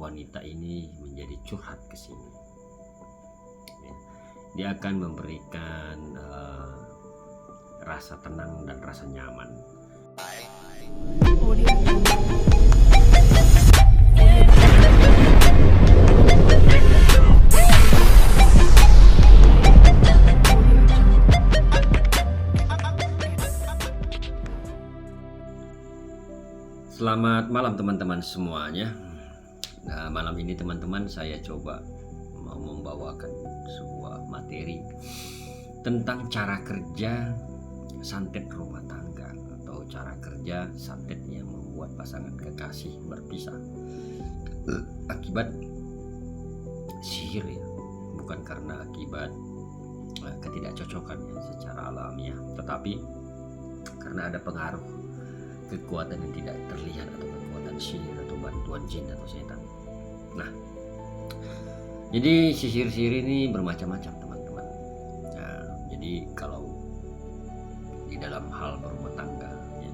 wanita ini menjadi curhat ke sini. Ya. Dia akan memberikan rasa tenang dan rasa nyaman. Selamat malam teman-teman semuanya. Nah, malam ini teman-teman saya coba mau membawakan sebuah materi tentang cara kerja santet rumah tangga atau cara kerja santet yang membuat pasangan kekasih berpisah akibat sihir, ya. Bukan karena akibat ketidakcocokan ya, secara alamiah, tetapi karena ada pengaruh kekuatan yang tidak terlihat atau kekuatan sihir atau bantuan jin atau setan. Nah, jadi sihir-sihir ini bermacam-macam teman-teman. Nah, jadi kalau di dalam hal berumah tangga ya,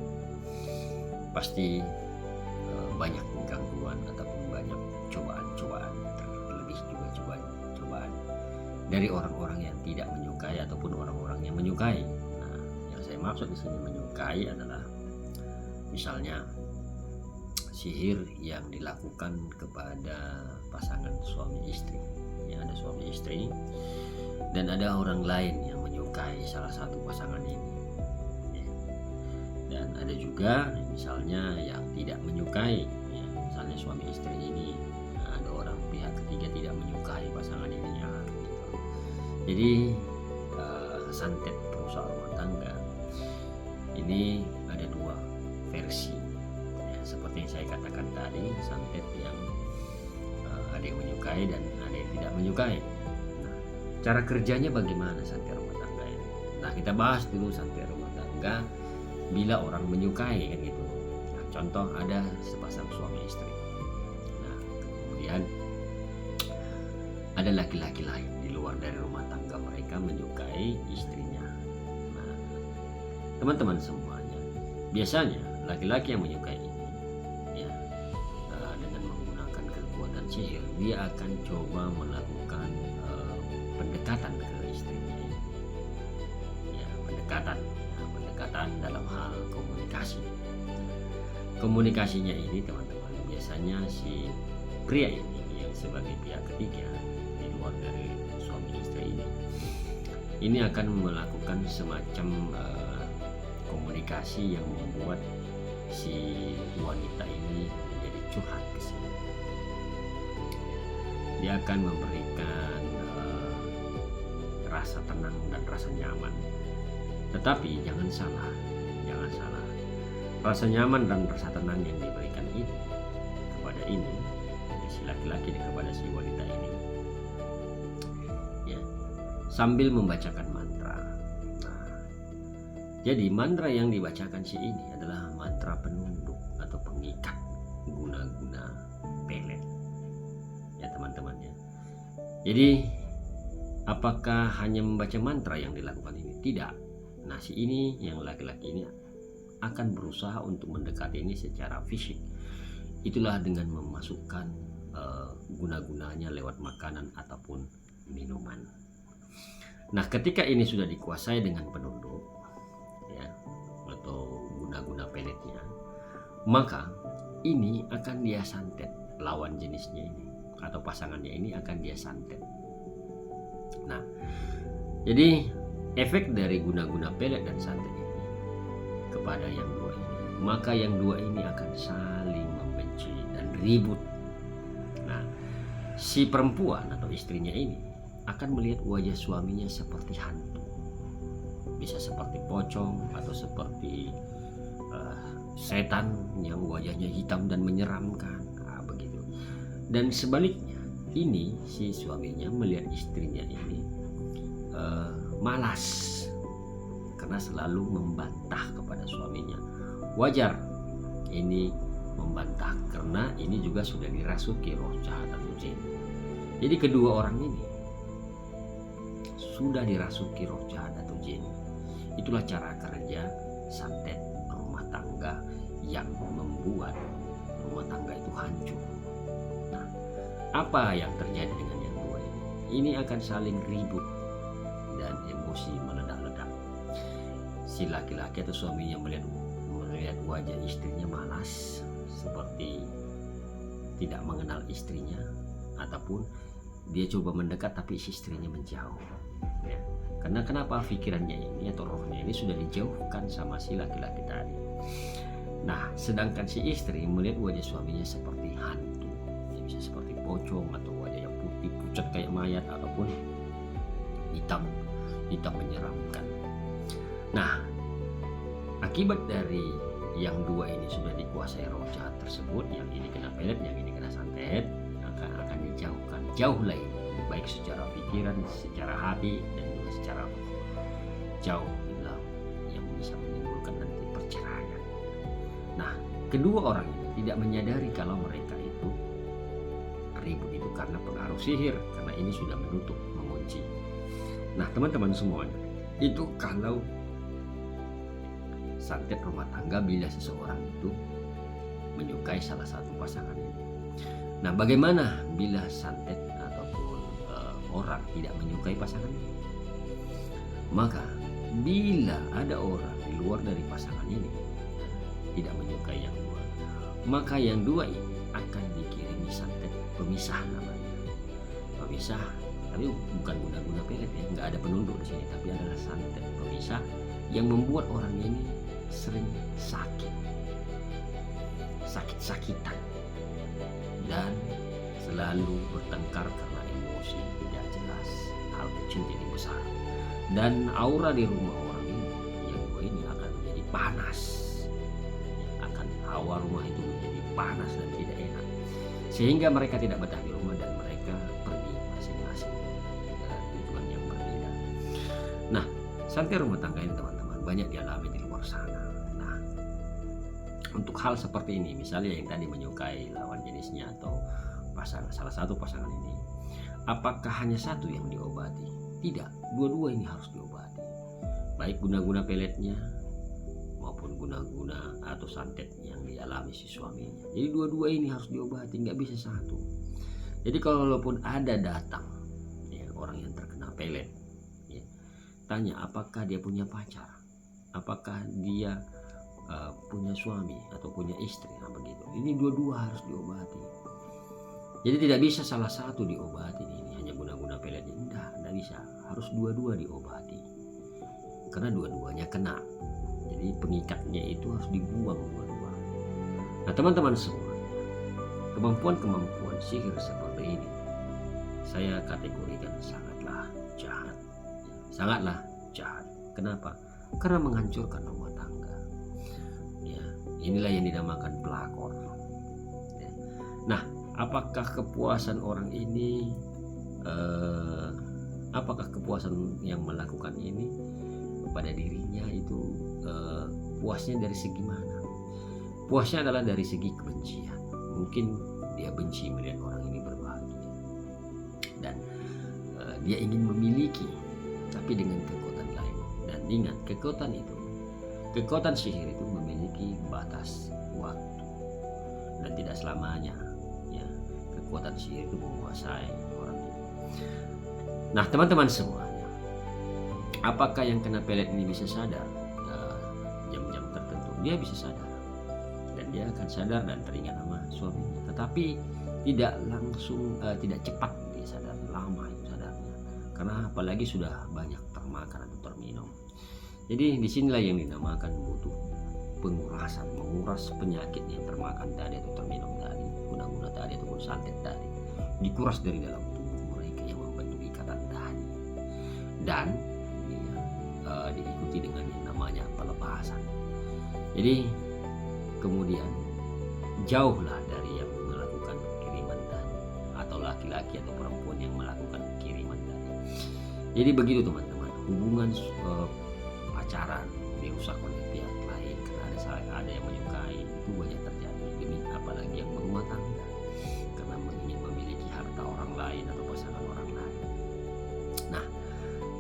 pasti banyak gangguan ataupun banyak cobaan-cobaan, terlebih juga cobaan dari orang-orang yang tidak menyukai ataupun orang-orang yang menyukai. Nah, yang saya maksud di sini menyukai adalah misalnya sihir yang dilakukan kepada pasangan suami istri. Ya, ada suami istri dan ada orang lain yang menyukai salah satu pasangan ini. Ya. Dan ada juga misalnya yang tidak menyukai. Ya, misalnya suami istri ini ada orang pihak ketiga tidak menyukai pasangan ini. Ya, gitu. Jadi santet perusahaan rumah tangga ini ada dua versi ya, seperti yang saya katakan tadi, santet yang ada yang menyukai dan ada yang tidak menyukai. Nah, cara kerjanya bagaimana santet rumah tangga ini? Nah, kita bahas dulu santet rumah tangga bila orang menyukai kan gitu. Nah, contoh ada sepasang suami istri. Nah, kemudian ada laki-laki lain di luar dari rumah tangga mereka menyukai istrinya. Nah, teman-teman semuanya, biasanya laki-laki yang menyukai ini ya, dengan menggunakan kekuatan sihir, dia akan coba melakukan pendekatan ke istrinya ini. Ya, pendekatan dalam hal komunikasi. Komunikasinya ini teman-teman, biasanya si pria ini yang sebagai pihak ketiga di luar dari suami istri ini akan melakukan semacam komunikasi yang membuat si wanita ini menjadi curhat ke sini. Dia akan memberikan rasa tenang dan rasa nyaman. Tetapi jangan salah. Rasa nyaman dan rasa tenang yang diberikan ini kepada si laki-laki dan kepada si wanita ini, ya, sambil membacakan mantra. Jadi mantra yang dibacakan si ini adalah mantra penunduk atau pengikat guna-guna pelet. Ya teman-teman ya. Jadi apakah hanya membaca mantra yang dilakukan ini? Tidak. Nah, si ini yang laki-laki ini akan berusaha untuk mendekati ini secara fisik. Itulah dengan memasukkan guna-gunanya lewat makanan ataupun minuman. Nah, ketika ini sudah dikuasai dengan penunduk atau guna-guna peletnya, maka ini akan dia santet lawan jenisnya ini atau pasangannya ini akan dia santet. Nah, jadi efek dari guna-guna pelet dan santet ini kepada yang dua ini, maka yang dua ini akan saling membenci dan ribut. Nah, si perempuan atau istrinya ini akan melihat wajah suaminya seperti hantu. Bisa seperti pocong atau seperti setan yang wajahnya hitam dan menyeramkan, begitu. Dan sebaliknya, ini si suaminya melihat istrinya ini malas karena selalu membantah kepada suaminya. Wajar ini membantah karena ini juga sudah dirasuki roh jahat atau jin. Jadi kedua orang ini sudah dirasuki roh jahat atau jin. Itulah cara kerja santet rumah tangga yang membuat rumah tangga itu hancur. Nah, apa yang terjadi dengan yang dua ini? Ini akan saling ribut dan emosi meledak-ledak. Si laki-laki atau suaminya melihat wajah istrinya malas, seperti tidak mengenal istrinya, ataupun dia coba mendekat tapi istrinya menjauh. Ya. Karena kenapa? Pikirannya ini atau rohnya ini sudah dijauhkan sama si laki-laki tadi. Nah, sedangkan si istri melihat wajah suaminya seperti hantu, ya bisa seperti pocong atau wajah yang putih pucat kayak mayat, ataupun hitam menyeramkan. Nah, akibat dari yang dua ini sudah dikuasai roh jahat tersebut, yang ini kena pelet, yang ini kena santet, akan dijauhkan jauh lain, baik secara pikiran, secara hati, dan juga secara jauh hilang, yang bisa menimbulkan nanti perceraian. Nah, kedua orang ini tidak menyadari kalau mereka itu ribut itu karena pengaruh sihir, karena ini sudah menutup, mengunci. Nah, teman-teman semuanya, itu kalau santet rumah tangga bila seseorang itu menyukai salah satu pasangan ini. Nah, bagaimana bila santet ataupun orang tidak menyukai pasangan ini? Maka bila ada orang di luar dari pasangan ini tidak menyukai yang dua, maka yang dua ini akan dikirimi santet pemisah namanya. Pemisah, tapi bukan guna-guna pelet ya, nggak ada penunduk di sini, tapi adalah santet pemisah yang membuat orang ini sering sakit-sakitan dan selalu bertengkar karena emosi tidak jelas, hal kecil jadi besar, dan aura di rumah orang ini yang dua ini akan menjadi panas, akan hawa rumah itu menjadi panas dan tidak enak, sehingga mereka tidak betah di rumah dan mereka pergi masing-masing dengan tujuan yang berbeda. Nah, santet rumah tangga ini teman-teman banyak dialami di luar sana. Nah, untuk hal seperti ini, misalnya yang tadi menyukai lawan jenisnya atau salah satu pasangan ini, apakah hanya satu yang diobati? Tidak, dua-dua ini harus diobati, baik guna-guna peletnya maupun guna-guna atau santet yang dialami si suaminya. Jadi dua-dua ini harus diobati, nggak bisa satu. Jadi kalaupun ada datang ya, orang yang terkena pelet, ya, tanya apakah dia punya pacar, apakah dia punya suami atau punya istri, nah begitu. Ini dua-dua harus diobati. Jadi tidak bisa salah satu diobati, ini hanya guna-guna pelet, tidak bisa, harus dua-dua diobati. Karena dua-duanya kena. Jadi pengikatnya itu harus dibuang dua-dua. Nah, teman-teman semua, kemampuan sihir seperti ini saya kategorikan sangatlah jahat. Sangatlah jahat. Kenapa? Karena menghancurkan rumah tangga. Ya, inilah yang dinamakan pelakor. Ya. Nah, apakah kepuasan orang ini, apakah kepuasan yang melakukan ini pada dirinya itu puasnya dari segi mana? Puasnya adalah dari segi kebencian. Mungkin dia benci melihat orang ini berbahagia dan dia ingin memiliki, tapi dengan kekuatan lain. Dan ingat, kekuatan sihir itu memiliki batas waktu dan tidak selamanya ya kekuatan sihir itu menguasai orang itu. Nah, teman-teman semuanya, apakah yang kena pelet ini bisa sadar? Jam-jam tertentu dia bisa sadar, dan dia akan sadar dan teringat sama suaminya, tetapi tidak langsung, tidak cepat dia sadar, lama itu sadarnya, karena apalagi sudah banyak termakan atau terminum. Jadi disinilah yang dinamakan butuh pengurasan, menguras penyakit yang termakan tadi atau terminum tadi, guna-guna tadi ataupun santet tadi, dikuras dari dalam tubuh mereka yang membentuk ikatan tadi, dan diikuti dengan yang namanya pelepasan. Jadi kemudian jauhlah dari yang melakukan kiriman tadi, atau laki-laki atau perempuan yang melakukan kiriman tadi. Jadi begitu teman-teman, hubungan pacaran dirusak oleh pihak lain karena ada yang menyukai, itu banyak terjadi. Demi apalagi yang berumah tangga karena ingin memiliki harta orang lain atau pasangan orang lain. Nah,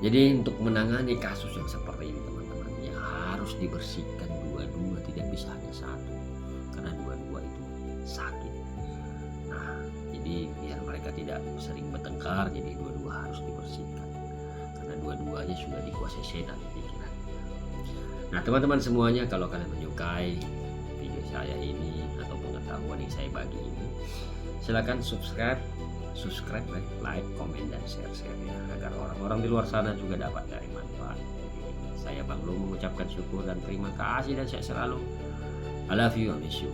jadi untuk menangani kasus yang seperti ini teman-teman, yang harus dibersihkan dua-dua, tidak bisa hanya satu, karena dua-dua itu sakit. Nah, jadi biar mereka mereka tidak sering bertengkar, jadi dua-dua harus dibersihkan karena dua-duanya sudah dikuasai setan pikiran. Nah teman-teman semuanya, kalau kalian menyukai video saya ini atau pengetahuan yang saya bagi ini, silakan subscribe, like, komen, dan share ya, agar orang-orang di luar sana juga dapat dari manfaat. Saya Bang Lu mengucapkan syukur dan terima kasih, dan saya selalu I love you, I miss you.